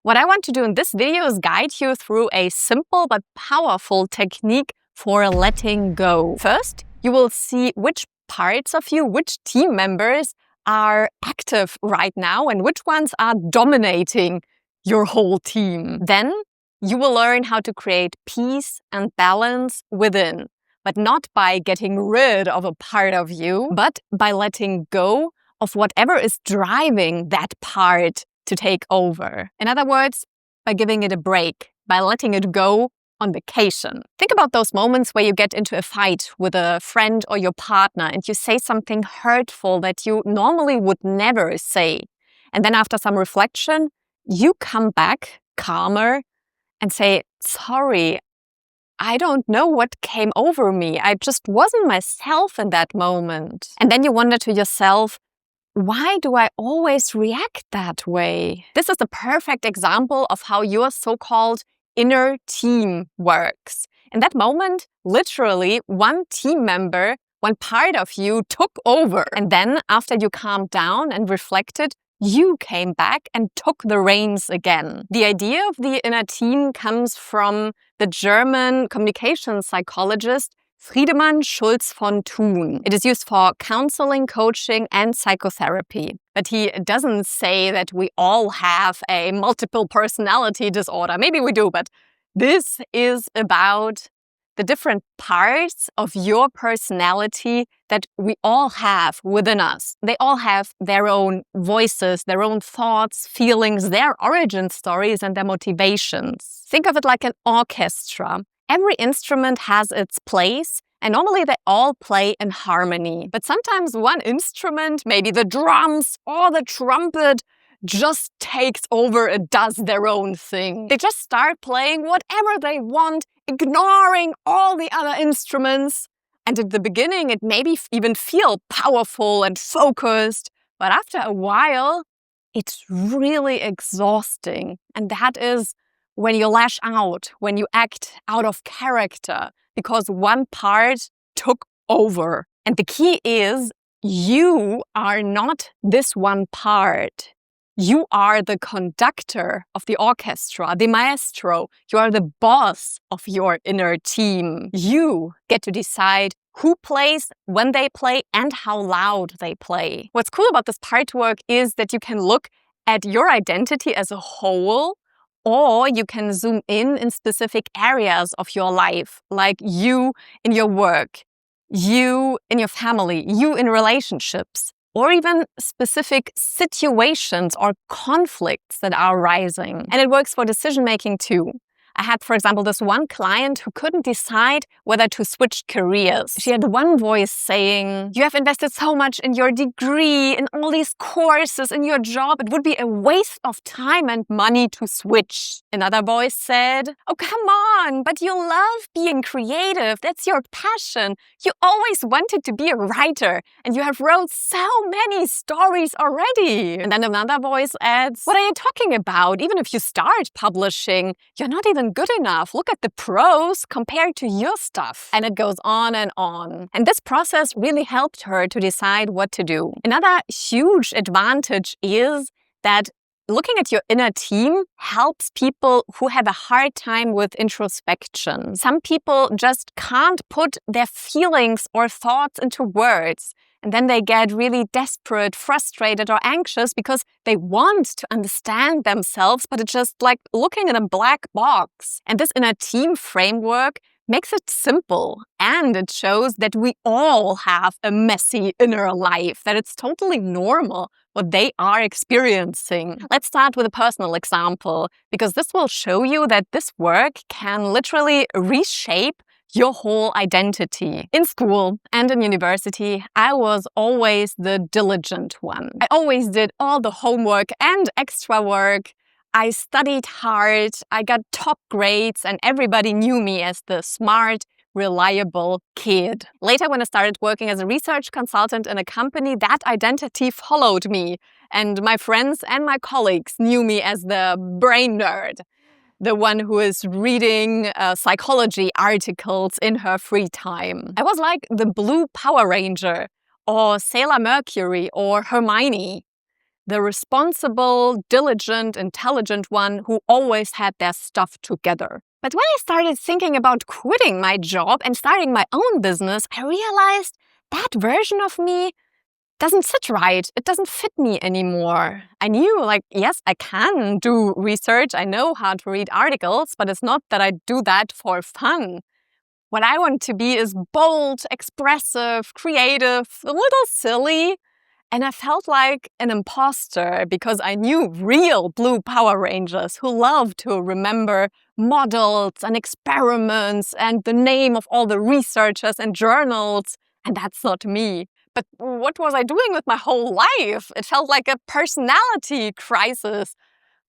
What I want to do in this video is guide you through a simple but powerful technique for letting go. First, you will see which parts of you, which team members are active right now and which ones are dominating your whole team. Then you will learn how to create peace and balance within, but not by getting rid of a part of you, but by letting go of whatever is driving that part to take over. In other words, by giving it a break, by letting it go on vacation. Think about those moments where you get into a fight with a friend or your partner and you say something hurtful that you normally would never say. And then after some reflection, you come back calmer and say, sorry, I don't know what came over me. I just wasn't myself in that moment. And then you wonder to yourself, why do I always react that way? This is a perfect example of how your so-called inner team works. In that moment, literally, one team member, one part of you took over. And then after you calmed down and reflected, you came back and took the reins again. The idea of the inner team comes from the German communication psychologist Schulz von Thun. It is used for counseling, coaching, and psychotherapy. But he doesn't say that we all have a multiple personality disorder. Maybe we do, but this is about the different parts of your personality that we all have within us. They all have their own voices, their own thoughts, feelings, their origin stories, and their motivations. Think of it like an orchestra. Every instrument has its place, and normally they all play in harmony. But sometimes one instrument, maybe the drums or the trumpet, just takes over and does their own thing. They just start playing whatever they want, ignoring all the other instruments. And at the beginning, it maybe even feel powerful and focused. But after a while, it's really exhausting. And that is when you lash out, when you act out of character, because one part took over. And the key is, you are not this one part. You are the conductor of the orchestra, the maestro. You are the boss of your inner team. You get to decide who plays, when they play, and how loud they play. What's cool about this part work is that you can look at your identity as a whole, or you can zoom in specific areas of your life, like you in your work, you in your family, you in relationships, or even specific situations or conflicts that are rising. And it works for decision-making too. I had, for example, this one client who couldn't decide whether to switch careers. She had one voice saying, you have invested so much in your degree, in all these courses, in your job. It would be a waste of time and money to switch. Another voice said, oh, come on, but you love being creative. That's your passion. You always wanted to be a writer, and you have wrote so many stories already. And then another voice adds, what are you talking about? Even if you start publishing, you're not even good enough. Look at the pros compared to your stuff. And it goes on and on. And this process really helped her to decide what to do. Another huge advantage is that looking at your inner team helps people who have a hard time with introspection. Some people just can't put their feelings or thoughts into words. And then they get really desperate, frustrated, or anxious because they want to understand themselves, but it's just like looking in a black box. And this inner team framework makes it simple. And it shows that we all have a messy inner life, that it's totally normal what they are experiencing. Let's start with a personal example, because this will show you that this work can literally reshape your whole identity. In school and in university, I was always the diligent one. I always did all the homework and extra work. I studied hard, I got top grades, and everybody knew me as the smart, reliable kid. Later, when I started working as a research consultant in a company, that identity followed me. And my friends and my colleagues knew me as the brain nerd, the one who is reading psychology articles in her free time. I was like the blue Power Ranger, or Sailor Mercury, or Hermione. the responsible, diligent, intelligent one who always had their stuff together. But when I started thinking about quitting my job and starting my own business, I realized that version of me doesn't sit right. It doesn't fit me anymore. I knew, yes, I can do research. I know how to read articles, but it's not that I do that for fun. What I want to be is bold, expressive, creative, a little silly. And I felt like an imposter because I knew real blue Power Rangers who love to remember models and experiments and the name of all the researchers and journals. And that's not me. But what was I doing with my whole life? It felt like a personality crisis.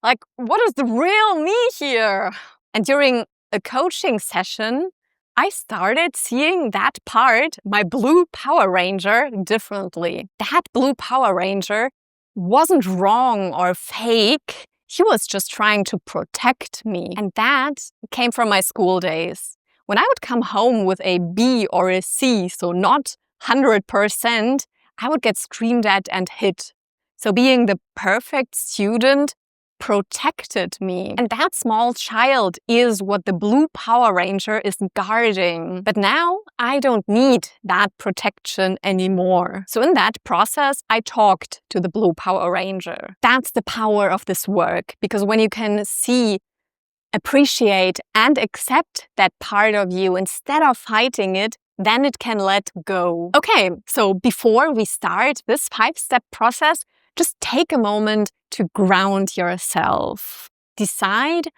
What is the real me here? And during a coaching session, I started seeing that part, my blue Power Ranger, differently. That blue Power Ranger wasn't wrong or fake. He was just trying to protect me. And that came from my school days. When I would come home with a B or a C, so not 100%, I would get screamed at and hit. So being the perfect student protected me. And that small child is what the blue Power Ranger is guarding. But now I don't need that protection anymore. So in that process, I talked to the blue Power Ranger. That's the power of this work, because when you can see, appreciate, and accept that part of you instead of fighting it, then it can let go. Okay, so before we start this 5-step process, just take a moment to ground yourself. Decide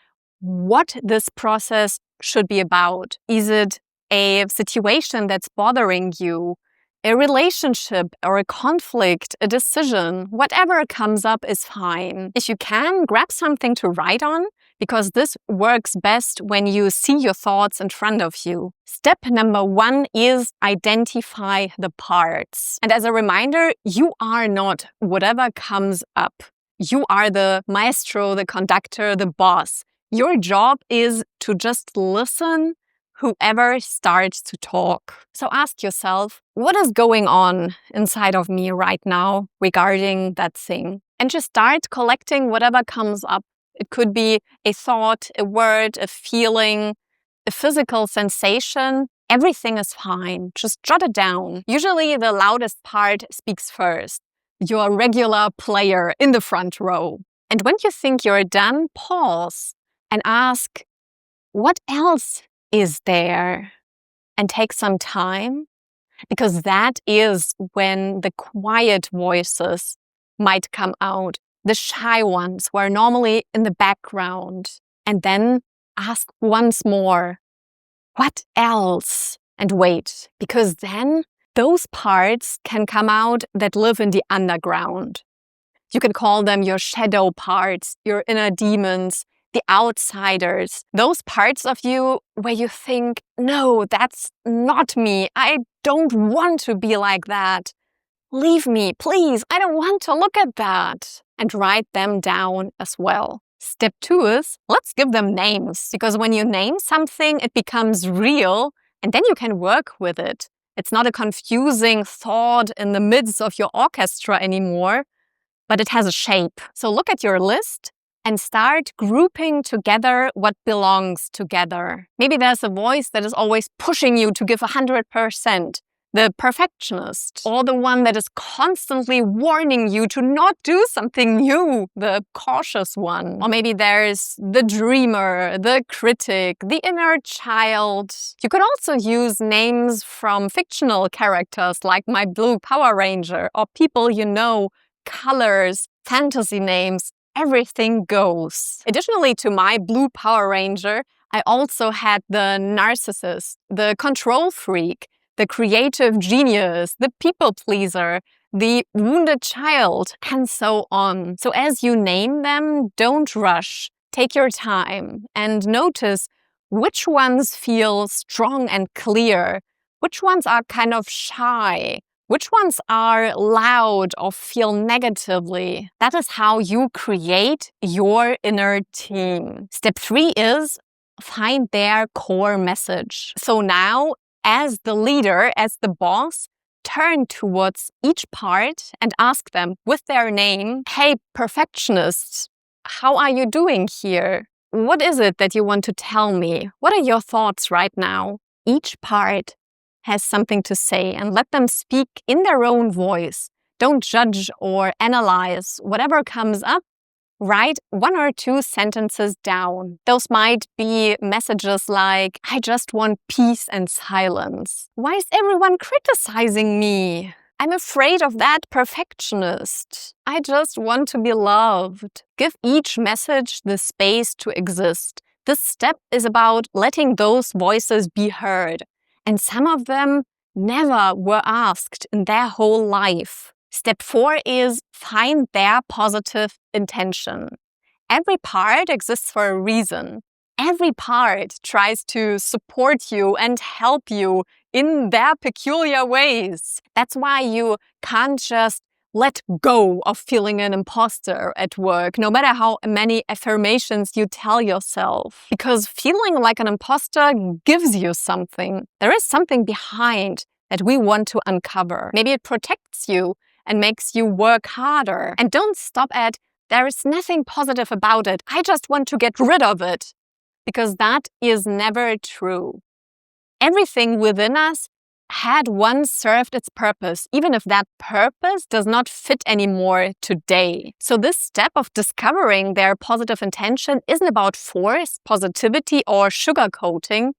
what this process should be about. Is it a situation that's bothering you, a relationship or a conflict, a decision? Whatever comes up is fine. If you can, grab something to write on, because this works best when you see your thoughts in front of you. Step number 1 is identify the parts. And as a reminder, you are not whatever comes up. You are the maestro, the conductor, the boss. Your job is to just listen whoever starts to talk. So ask yourself, what is going on inside of me right now regarding that thing? And just start collecting whatever comes up. It could be a thought, a word, a feeling, a physical sensation. Everything is fine. Just jot it down. Usually the loudest part speaks first. Your regular player in the front row. And when you think you're done, pause and ask, what else is there? And take some time, because that is when the quiet voices might come out. The shy ones who are normally in the background. And then ask once more, what else? And wait, because then those parts can come out that live in the underground. You can call them your shadow parts, your inner demons, the outsiders. Those parts of you where you think, no, that's not me. I don't want to be like that. Leave me, please. I don't want to look at that. And write them down as well. Step 2 is, let's give them names. Because when you name something, it becomes real, and then you can work with it. It's not a confusing thought in the midst of your orchestra anymore, but it has a shape. So look at your list and start grouping together what belongs together. Maybe there's a voice that is always pushing you to give 100%. The perfectionist, or the one that is constantly warning you to not do something new, the cautious one. Or maybe there's the dreamer, the critic, the inner child. You could also use names from fictional characters like my blue Power Ranger, or people you know, colors, fantasy names. Everything goes. Additionally to my blue Power Ranger, I also had the narcissist, the control freak, the creative genius, the people pleaser, the wounded child, and so on. So as you name them, don't rush. Take your time and notice which ones feel strong and clear, which ones are kind of shy, which ones are loud or feel negatively. That is how you create your inner team. Step 3 is find their core message. So now, as the leader, as the boss, turn towards each part and ask them with their name, "Hey, perfectionist, how are you doing here? What is it that you want to tell me? What are your thoughts right now?" Each part has something to say, and let them speak in their own voice. Don't judge or analyze. Whatever comes up, write 1 or 2 sentences down. Those might be messages like, "I just want peace and silence. Why is everyone criticizing me? I'm afraid of that perfectionist. I just want to be loved." Give each message the space to exist. This step is about letting those voices be heard. And some of them never were asked in their whole life. Step 4 is find their positive intention. Every part exists for a reason. Every part tries to support you and help you in their peculiar ways. That's why you can't just let go of feeling an imposter at work, no matter how many affirmations you tell yourself. Because feeling like an imposter gives you something. There is something behind that we want to uncover. Maybe it protects you and makes you work harder. And don't stop at, "There is nothing positive about it. I just want to get rid of it." Because that is never true. Everything within us had once served its purpose, even if that purpose does not fit anymore today. So this step of discovering their positive intention isn't about force, positivity, or sugarcoating.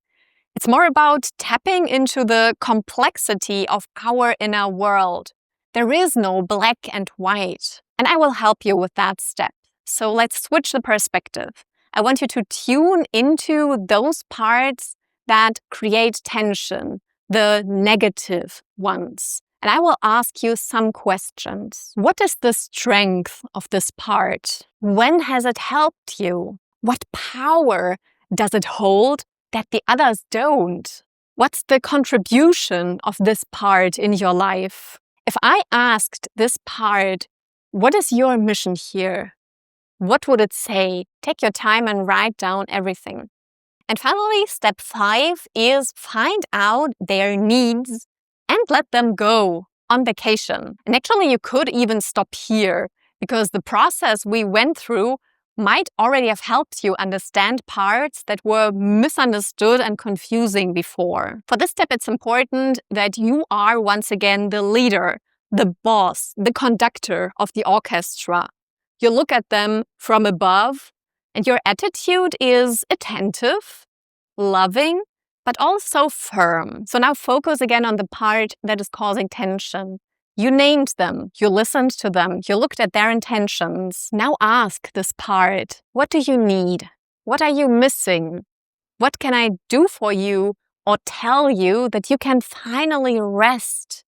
It's more about tapping into the complexity of our inner world. There is no black and white, and I will help you with that step. So let's switch the perspective. I want you to tune into those parts that create tension, the negative ones. And I will ask you some questions. What is the strength of this part? When has it helped you? What power does it hold that the others don't? What's the contribution of this part in your life? If I asked this part, "What is your mission here?" what would it say? Take your time and write down everything. And finally, step 5 is find out their needs and let them go on vacation. And actually, you could even stop here because the process we went through might already have helped you understand parts that were misunderstood and confusing before. For this step, it's important that you are once again the leader, the boss, the conductor of the orchestra. You look at them from above, and your attitude is attentive, loving, but also firm. So now focus again on the part that is causing tension. You named them, you listened to them, you looked at their intentions. Now ask this part, what do you need? What are you missing? What can I do for you or tell you that you can finally rest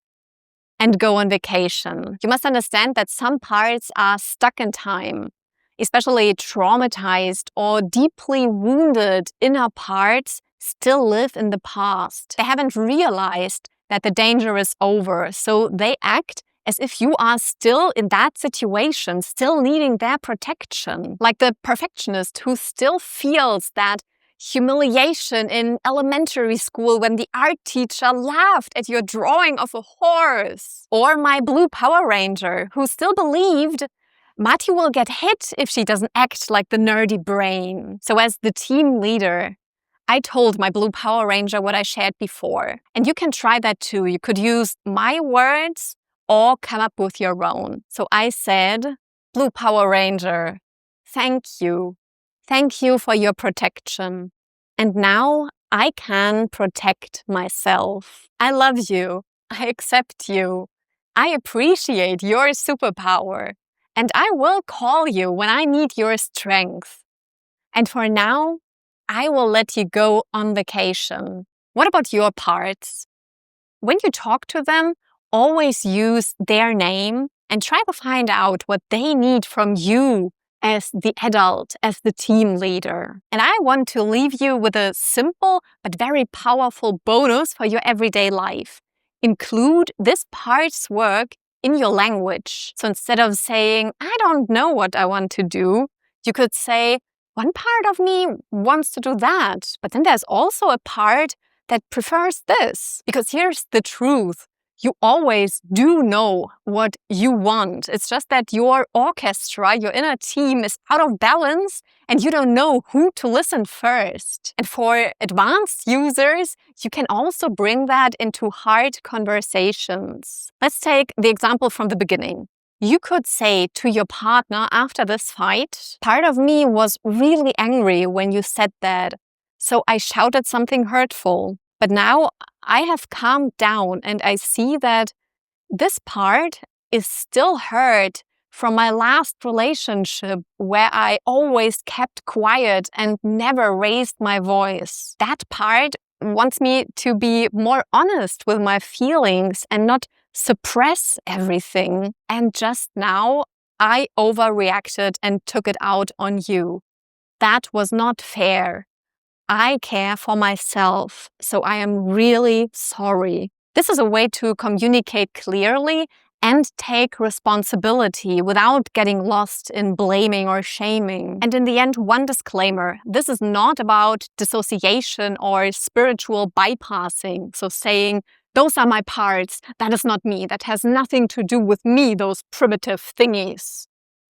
and go on vacation? You must understand that some parts are stuck in time, especially traumatized or deeply wounded inner parts still live in the past. They haven't realized that the danger is over, so they act as if you are still in that situation, still needing their protection. Like the perfectionist who still feels that humiliation in elementary school when the art teacher laughed at your drawing of a horse. Or my blue Power Ranger who still believed Marty will get hit if she doesn't act like the nerdy brain. So as the team leader, I told my blue Power Ranger what I shared before. And you can try that too. You could use my words or come up with your own. So I said, "Blue Power Ranger, thank you. Thank you for your protection. And now I can protect myself. I love you. I accept you. I appreciate your superpower. And I will call you when I need your strength. And for now, I will let you go on vacation." What about your parts? When you talk to them, always use their name and try to find out what they need from you as the adult, as the team leader. And I want to leave you with a simple but very powerful bonus for your everyday life. Include this part's work in your language. So instead of saying, "I don't know what I want to do," you could say, "One part of me wants to do that, but then there's also a part that prefers this." Because here's the truth. You always do know what you want. It's just that your orchestra, your inner team is out of balance and you don't know who to listen first. And for advanced users, you can also bring that into hard conversations. Let's take the example from the beginning. You could say to your partner after this fight, part of me was really angry when you said that, so I shouted something hurtful. But now I have calmed down and I see that this part is still hurt from my last relationship where I always kept quiet and never raised my voice. That part wants me to be more honest with my feelings and not suppress everything. And just now I overreacted and took it out on you. That was not fair. I care for myself, so I am really sorry. This is a way to communicate clearly and take responsibility without getting lost in blaming or shaming. And in the end, one disclaimer, this is not about dissociation or spiritual bypassing. So saying, those are my parts, that is not me, that has nothing to do with me, those primitive thingies.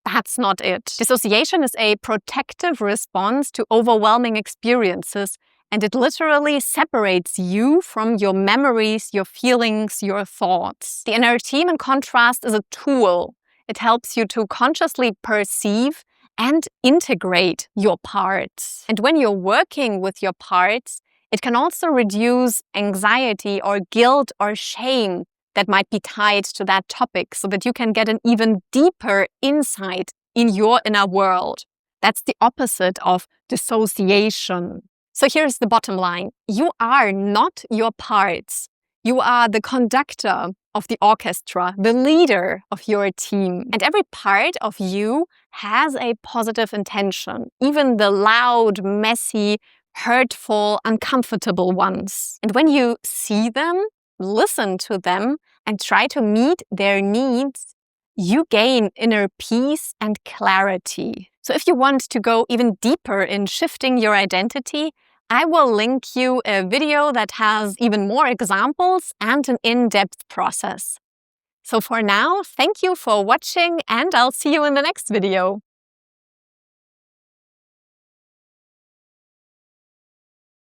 That's not it. Dissociation is a protective response to overwhelming experiences, and it literally separates you from your memories, your feelings, your thoughts. The inner team, in contrast, is a tool. It helps you to consciously perceive and integrate your parts. And when you're working with your parts, it can also reduce anxiety or guilt or shame that might be tied to that topic so that you can get an even deeper insight in your inner world. That's the opposite of dissociation. So here's the bottom line. You are not your parts. You are the conductor of the orchestra, the leader of your team. And every part of you has a positive intention, even the loud, messy, hurtful, uncomfortable ones. And when you see them, listen to them, and try to meet their needs, you gain inner peace and clarity. So if you want to go even deeper in shifting your identity, I will link you a video that has even more examples and an in-depth process. So for now, thank you for watching and I'll see you in the next video.